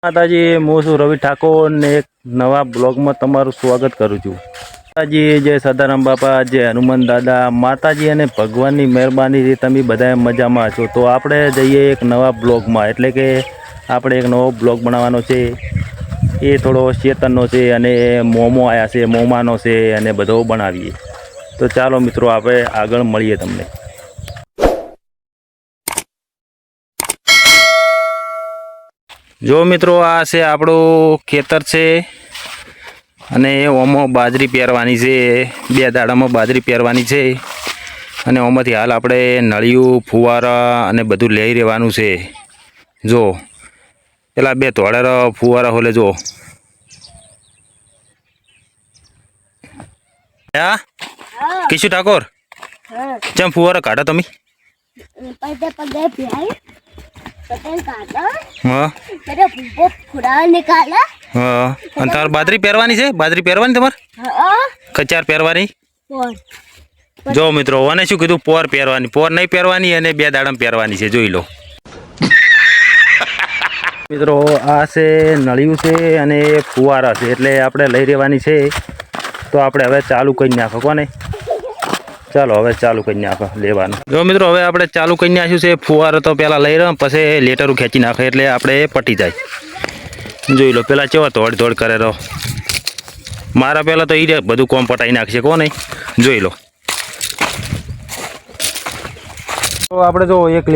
માતાજી, હું છું રવિ ઠાકોર ને એક નવા બ્લોગમાં તમારું સ્વાગત કરું છું. માતાજી, જય સદારામ બાપા, જય હનુમાન દાદા. માતાજી અને ભગવાનની મહેરબાનીથી તમે બધા મજામાં છો. તો આપણે જઈએ એક નવા બ્લોગમાં, એટલે કે આપણે એક નવો બ્લોગ બનાવવાનો છે. એ થોડો ચેતનનો છે અને મોમો આવ્યા છે, મોમાનો છે અને બધો બનાવીએ. તો ચાલો મિત્રો, આપણે આગળ મળીએ તમને. જો મિત્રો, આ છે આપણું ખેતર છે અને ઓમાં બાજરી પહેરવાની છે. 2 દાડામાં બાજરી પહેરવાની છે અને ઓમાંથી હાલ આપણે નળિયું, ફુવારા અને બધું લઈ રહેવાનું છે. જો પેલા 2 ધોળેરા ફુવારા હોલે જો. હા કિશુ ઠાકોર, ચમ ફુવારા કાઢો તમે? હા, અને તમારે બાજરી પહેરવાની છે? બાજરી પહેરવાની તમારે? કચાર પહેરવાની? જો મિત્રો, અને શું કીધું? પોર પહેરવાની. પોર નહીં પહેરવાની અને 2 દાડામાં પહેરવાની છે. જોઈ લો મિત્રો, આ છે નળિયું છે અને ફુવારા છે, એટલે આપણે લઈ રહેવાની છે. તો આપણે હવે ચાલુ કરી નાખો કોને. ચાલો હવે ચાલુ કરી નાખો લેવાનું. જો મિત્રો, હવે આપણે ચાલુ કરી નાખ્યું છે. ફુવારો તો પહેલાં લઈ રહ્યો, પછી લેટરું ખેંચી નાખે એટલે આપણે પટી જાય. જોઈ લો, પેલા કેવા દોડ કરે રહો. મારા પહેલાં તો એ બધું કોમ પટાઈ નાખશે કોને. જોઈ લો. તો આપણે જો એક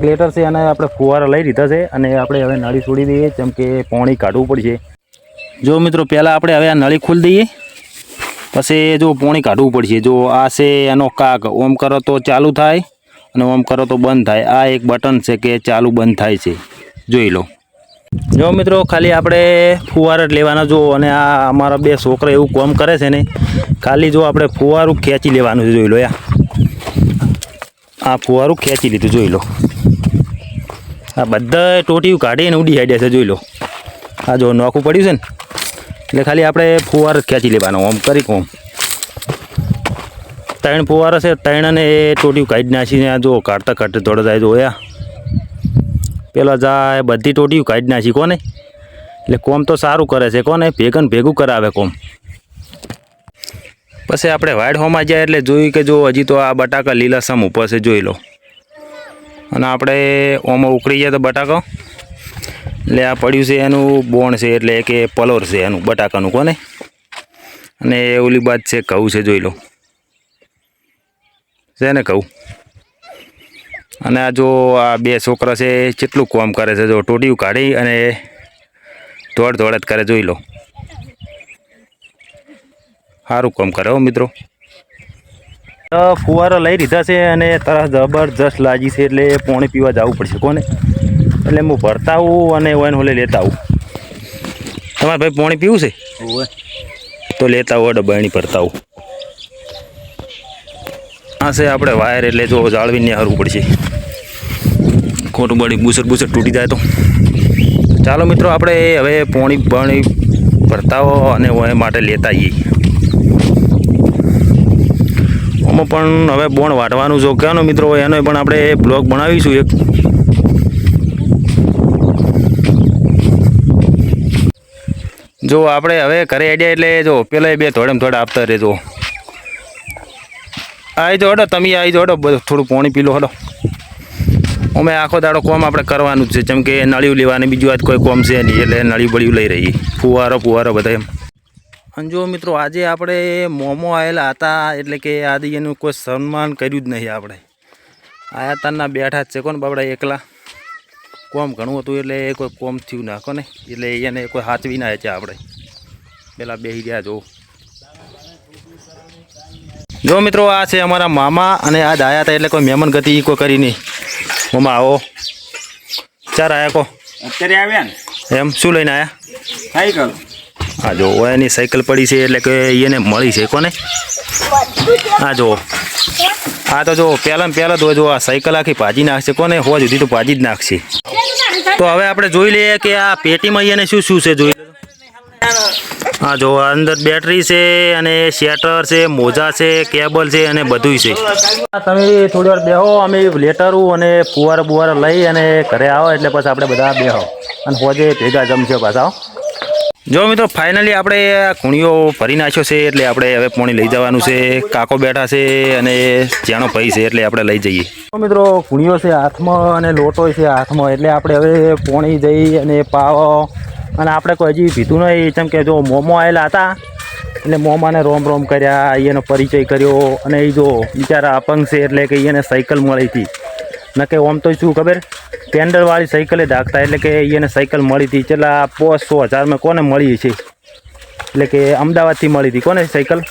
લેટર છે અને આપણે ફુવારા લઈ લીધા છે અને આપણે હવે નળી છોડી દઈએ, જેમ કે પાણી કાઢવું પડશે. જો મિત્રો, પહેલાં આપણે હવે આ નળી ખોલી દઈએ, પછી જો પાણી કાઢવું પડશે. જો આ છે એનો કાગ, ઓમ કરો તો ચાલુ થાય અને ઓમ કરો તો બંધ થાય. આ એક બટન છે કે ચાલુ બંધ થાય છે. જોઈ લો. જો મિત્રો, ખાલી આપણે ફુવારા જ લેવાના. જો અને આ અમારા 2 છોકરા એવું કામ કરે છે ને, ખાલી જો આપણે ફુવારું ખેંચી લેવાનું છે. જોઈ લો, આ ફુવારું ખેંચી લીધું. જોઈ લો, આ બધા ટોટીયું કાઢીને ઉડી હાડ્યા છે. જોઈ લો, આ જો નોખું પડ્યું છે ને, એટલે ખાલી આપણે ફુવાર જ ખેંચી લેવાનો. આમ કરી કોમ 3 ફુવારા છે, 3 અને એ ટોટીયું કાઢી નાખીને આ જો કાઢતા દોડ જાય. જોયા પેલા જાય બધી ટોટીયું કાઢી નાખી કોને. એટલે કોમ તો સારું કરે છે કોને, ભેગું કરાવે કોમ. પછી આપણે વાઇડ હોમાં જાય એટલે જોયું કે જો હજી તો આ બટાકા લીલાસમ ઉપર છે. જોઈ લો, અને આપણે ઓમાં ઉકળી જાય તો બટાકા, એટલે આ પડ્યું છે એનું બોણ છે, એટલે કે પલોર છે એનું બટાકાનું કોને. અને ઓલી બાદ છે ઘઉં છે. જોઈ લો છે ને ઘઉં. અને આ જો આ 2 છોકરા છે કેટલું કામ કરે છે. જો ટોટીયું કાઢી અને દોડ જ કરે. જોઈ લો, સારું કામ કરે હો મિત્રો. ફુવારા લઈ લીધા છે અને તરસ જબરજસ્ત લાગી છે, એટલે પાણી પીવા જવું પડશે કોને. એટલે હું ભરતા આવું અને ઓન હોલે લેતા આવું. તમારે ભાઈ પાણી પીવું છે તો લેતા આવો, ડબ્બાણી ભરતા આવું. આ છે આપણે વાયર, એટલે જો જાળવીને હરવું પડશે. ખોટું બળી બુસર તૂટી જાય તો. ચાલો મિત્રો, આપણે હવે પાણી ભરતા હો અને એ માટે લેતા આવીએ. આમાં પણ હવે બોણ વાટવાનું જો કહેવાનો મિત્રો, એનો પણ આપણે બ્લોગ બનાવીશું એક. જો આપણે હવે ઘરે આડ્યા એટલે જો પેલા 2 થોડે આપતા રહેજો. આવી જો હડો, તમે આવી જો હડો, બધું થોડું પાણી પી લો હડો. અમે આખો દાડો કોમ આપણે કરવાનું જ છે, જેમ કે નળિયું લેવાની, બીજું આજ કોઈ કોમ છે નહીં, એટલે નળિયું બળિયું લઈ રહી. ફુવારો બધા એમ. અને જો મિત્રો, આજે આપણે મોમો આવેલા હતા, એટલે કે આજે એનું કોઈ સન્માન કર્યું જ નહીં. આપણે આયા તારના બેઠા જ છે કોને બાબડા એકલા. કોમ ઘણું હતું એટલે કોઈ કોમ થયું ના કોને, એટલે એને કોઈ હાથવી ના છે. આપણે પેલા બેસી ગયા. જો મિત્રો, આ છે અમારા મામા અને આજ આવ્યા હતા, એટલે કોઈ મહેમાન ગતિ કોઈ કરી નહીં. મામા આવો, ચાર આવ્યા કહો? અત્યારે આવ્યા ને. એમ શું લઈને આવ્યા? સાયકલ. હા જો એની સાયકલ પડી છે, એટલે કે એને મળી છે કોને. હા જો, આ તો જો પહેલાં તો જો આ સાયકલ આખી ભાજી નાખશે કોને. હોવા સુધી તો ભાજી જ નાખશે. તો હવે આપણે જોઈ લઈએ કે આ પેટીમાં એને શું છે. જોઈ લો. હા જો અંદર બેટરી છે અને શેટર છે, મોજા છે, કેબલ છે અને બધું છે. તમે થોડી વાર બેહો, અમે લેટરું અને ફુવારા લઈ અને ઘરે આવો એટલે પછી આપણે બધા બેહો અને હોજે ભેગા જમશો પાછા. જો મિત્રો ફાઇનલી આપણે ખૂણીઓ ભરી નાખ્યો છે એટલે આપણે હવે પોણી લઈ જવાનું છે. કાકો બેઠા છે અને જાણો ભાઈ છે એટલે આપણે લઈ જઈએ. મિત્રો ખૂણીઓ છે હાથમાં અને લોટો છે હાથમાં એટલે આપણે હવે પોણી જઈ અને પાવો. અને આપણે કોઈ હજી પીધું નહીં, જેમ કે જો મોમો આવેલા હતા એટલે મોમાને રોમ રોમ કર્યા, એનો પરિચય કર્યો. અને એ જો બિચારા અપંગ છે એટલે કે એને સાયકલ મળી હતી. ન કે આમ તો શું ખબર, પેન્ડલવાળી સાયકલે ધાકતા એટલે કે એને સાયકલ મળી હતી. કેટલા 500,000 કોને મળી છે, એટલે કે અમદાવાદથી મળી હતી કોને સાયકલ.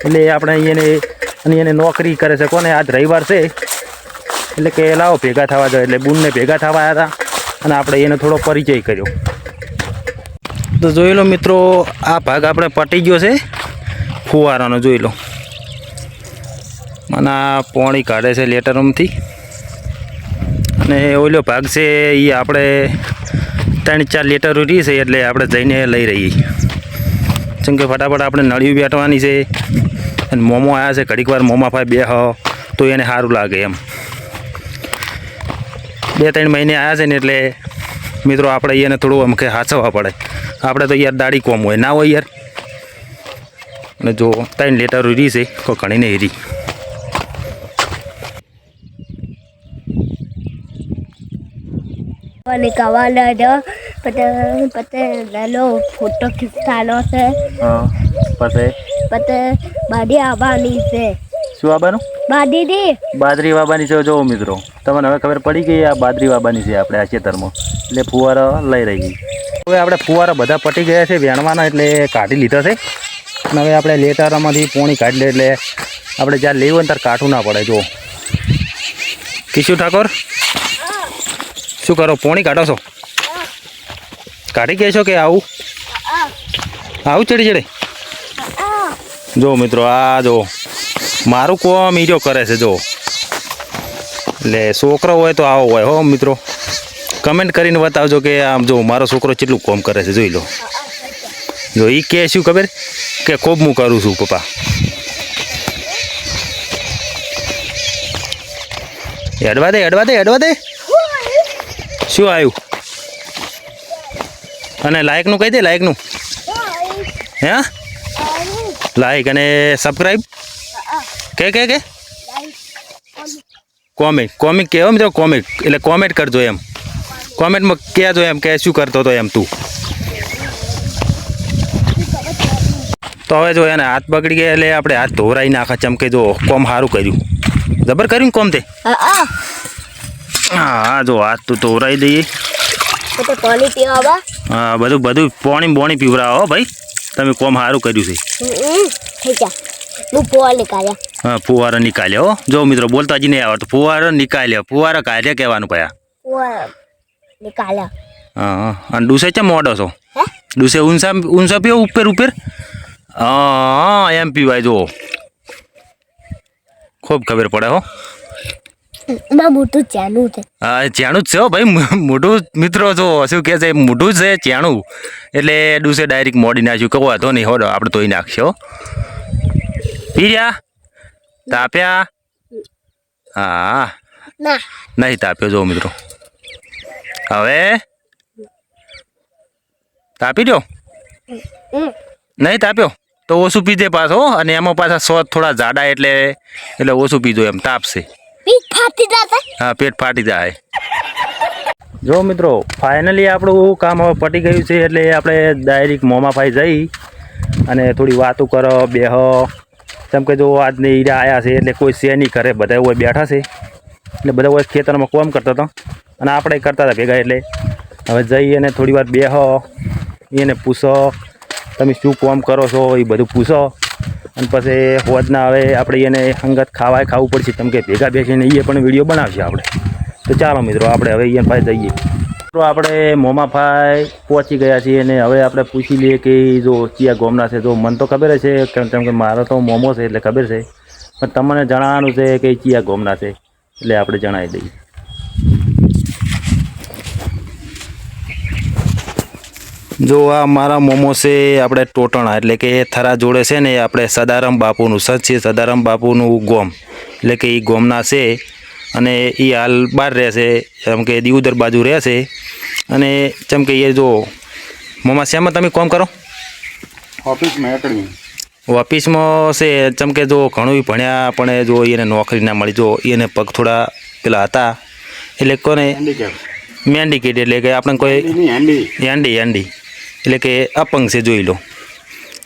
એટલે આપણે એને નોકરી કરે છે કોને, આજ રવિવાર છે એટલે કે લાવો ભેગા થવા જાય. એટલે બુનને ભેગા થવા આવ્યા હતા અને આપણે એને થોડો પરિચય કર્યો. તો જોઈ લો મિત્રો, આ ભાગ આપણે પટી ગયો છે ફુવારાનો. જોઈ લો, મને આ પોણી કાઢે છે લેટરમથી. અને ઓલો ભાગ છે એ આપણે 3-4 લીટર રહી છે એટલે આપણે જઈને લઈ રહીએ. જેમ કે ફટાફટ આપણે નળિયું બેઠવાની છે અને મોમો આવ્યા છે, ઘડીક વાર મોમા ભાઈ બેહ તો એને સારું લાગે એમ. 2-3 મહિને આવ્યા છે ને એટલે મિત્રો આપણે એને થોડું આમ કે હાચવવા પડે. આપણે તો યાર દાડી કોમ હોય ના હોય યાર. અને જો 3 લીટર રહી છે, કોઈ ઘણી નહીં રહી. निकालना दो पता लो फोटो खिंचानो છે. પછી બાદી આવવાની છે. શું આવવાનું? બાદરી વાબાની છે. જો મિત્રો તમને હવે ખબર પડી ગઈ, આ બાદરી વાબાની છે આપણે આ ખેતરમાં. એટલે ફુવારા લઈ રહી. હવે આપણે ફુવારા બધા પટી ગયા છે વેણવાના, એટલે કાઢી લીધા છે. અને હવે આપણે લેટારામાંથી પોણી કાઢી લે એટલે આપણે જ્યાં લેવું ને ત્યારે કાઢવું ના પડે. જો કિશુ ઠાકોર શું કરો, પોણી કાઢો છો? કાઢી ગયા છો કે આવું ચડી ચડે? જો મિત્રો આ જો મારું કોમ હીરો કરે છે. જો એટલે છોકરો હોય તો આવો હોય હો મિત્રો. કમેન્ટ કરીને બતાવજો કે આમ જો મારો છોકરો કેટલું કોમ કરે છે. જોઈ લો, જો એ કે શું ખબર કે ખૂબ હું કરું છું પપ્પા. હેડવા દે. શું આવ્યું? અને લાયકનું કહી દે, લાયકનું હે લાઈક અને સબસ્ક્રાઈબ કે કોમિક કહેવો મિત્રો. કોમિક એટલે કોમેન્ટ કરજો એમ. કોમેન્ટમાં કહેજો એમ કે શું કરતો હતો એમ તું. તો હવે જો એને હાથ પકડી ગયા એટલે આપણે હાથ ધોરાઈ નાખા. ચમકે જો કોમ સારું કર્યું, જબર કર્યું કોમ તે. હા જો હાથ તો ધોરાઈ દઈએ. પાણી પીવા. હા બધું પાણી પીવડાવો ભાઈ. તમે કોમ સારું કર્યું છે. હા ફુવારા નીકાળ્યો. જો મિત્રો બોલતા જ નહીં આવડતું. ફુવારા નીકાળ્યો, ફુવારા કાઢ્યા કહેવાનું પયા. હા અને ડૂસે ચમ મોડો છો? ડૂસે ઊંચા પીવો ઉપર. હા એમ પીવાય. જો ખૂબ ખબર પડે હો. મોટું ચેણું છે. હા ચેણું જ છે હો ભાઈ. મોટું મિત્રો જો શું કહે છે, મોટું જ છે ચેણું. એટલે ડૂસે ડાયરેક્ટ મોડી નાખ્યું. કહો હતો નહીં હોડો આપણે ધોઈ નાખશો. પી રહ્યા તાપ્યા? હા નહીં તાપ્યો. જો મિત્રો હવે તાપી દો. નહીં તાપ્યો તો ઓછું પીધે પાછો. અને એમાં પાછા સોત થોડા જાડા એટલે ઓછું પીધો એમ તાપશે. હા પેટ ફાટી જાય. જો મિત્રો ફાઇનલી આપણું કામ હવે પટી ગયું છે એટલે આપણે ડાયરેક્ટ મોમાભાઈ જઈ અને થોડી વાતો કરો બેહો. કેમ કે જો આજને હીરા આવ્યા છે એટલે કોઈ છે નહીં કરે, બધા હોય બેઠા છે. એટલે બધા હોય ખેતરમાં કોમ કરતા હતા અને આપણે કરતા હતા ભેગા. એટલે હવે જઈ અને થોડી વાર બેહો, એને પૂછો તમે શું કોમ કરો છો એ બધું પૂછો. અને પછી હોજના હવે આપણે એને અંગત ખાવું પડશે. કેમ કે ભેગા બેસીને એ પણ વિડીયો બનાવશે આપણે. તો ચાલો મિત્રો આપણે હવે અહીંયા પાસે જઈએ. તો આપણે મોમાભાઈ પહોંચી ગયા છીએ અને હવે આપણે પૂછી લઈએ કે જો ચિયા ગોમના છે. તો મને તો ખબર છે કેમ કે મારો તો મોમો છે એટલે ખબર છે, પણ તમને જણાવવાનું છે કે ચિયા ગોમના છે એટલે આપણે જણાવી દઈએ. જો આ મારા મોમો છે આપણે ટોટણા એટલે કે થરા જોડે છે ને આપણે સદારામ બાપુનું સચ છે, સદારામ બાપુનું ગોમ એટલે કે એ ગોમના છે અને એ હાલ બહાર રહેશે જેમ કે દીવદર બાજુ રહેશે અને જેમ કે એ જો મોમા શેમાં તમે કોમ કરો? ઓફિસમાં એકેડમી. ઓફિસમાં છે જેમ કે જો ઘણું ભણ્યા પણ જો એને નોકરી ના મળી, જો એને પગ થોડા પેલા હતા એટલે કોને મેન્ડિકેટ એટલે કે આપણે કોઈ એન્ડી એટલે કે અપંગ છે જોઈ લો.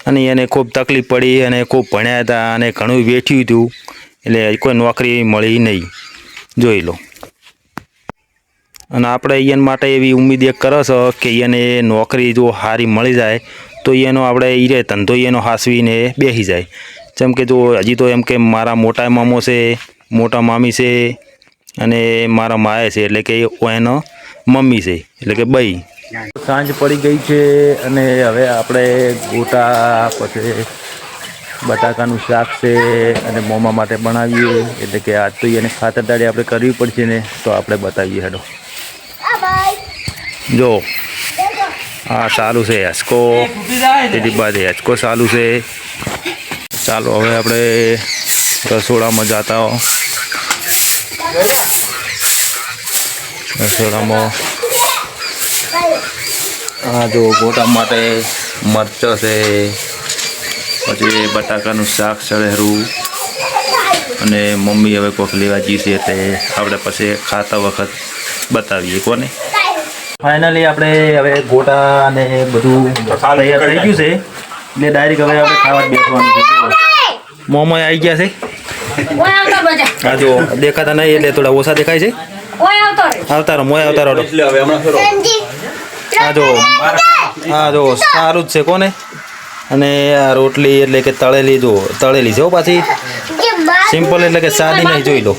અને એને ખૂબ તકલીફ પડી અને ખૂબ ભણ્યા હતા અને ઘણું વેઠ્યું હતું એટલે કોઈ નોકરી મળી નહીં જોઈ લો. અને આપણે એને માટે એવી ઉમ્મીદ એક કરો છો કે એને નોકરી જો સારી મળી જાય તો એનો આપણે એ ધંધો એનો હાસવીને બેસી જાય. જેમ કે જો હજી તો એમ કે મારા મોટા મામો છે, મોટા મામી છે અને મારા માએ છે એટલે કે એનો મમ્મી છે એટલે કે બઈ. સાંજ પડી ગઈ છે અને હવે આપણે ગોટા પછી બટાકાનું શાક છે અને મોમા માટે બનાવીએ એટલે કે આજ તો એને ખાતરદારી આપણે કરવી પડશે ને તો આપણે બતાવીએ. હેડો જો હા ચાલુ છે હેચકો, પેલી બાજુ હેચકો ચાલુ છે. ચાલો હવે આપણે રસોડામાં જતા હો. રસોડામાં હા જો ગોટા માટે મરચાં છે, પછી બટાકાનું શાક ચડેરું અને મમ્મી હવે કોક લેવા જઈશે એટલે આપણે પછી ખાતા વખત બતાવીએ કોને. ફાઇનલી આપણે હવે ગોટા અને બધું તૈયાર થઈ ગયું છે એટલે ડાયરેક્ટ હવે આપણે ખાવા જ બેસવાનું છે. મોમો આવી ગયા છે. હા જો દેખાતા નહીં એટલે થોડા ઓછા દેખાય છે. આવતારો મોય આવતારો. હા જો સારું જ છે કોને. અને આ રોટલી એટલે કે તળેલી જો તળેલી છે પાછી સિમ્પલ એટલે કે સાદી નહીં જોઈ લો.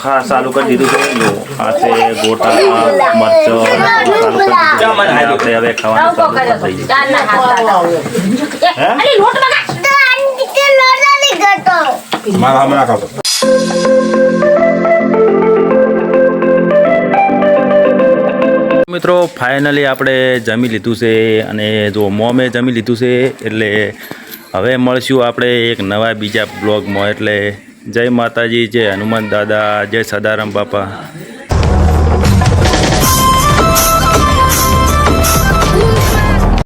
હા ચાલુ કરી દીધું છે. જો આ છે ગોટા મરચો આપણે હવે ખાવાનું થઈ ગયું. મિત્રો ફાઇનલી આપણે જમી લીધું છે અને જો મોમે જમી લીધું છે એટલે હવે મળશું આપણે એક નવા બીજા બ્લોગમાં. એટલે જય માતાજી, જય હનુમાન દાદા, જય સદારામ બાપા.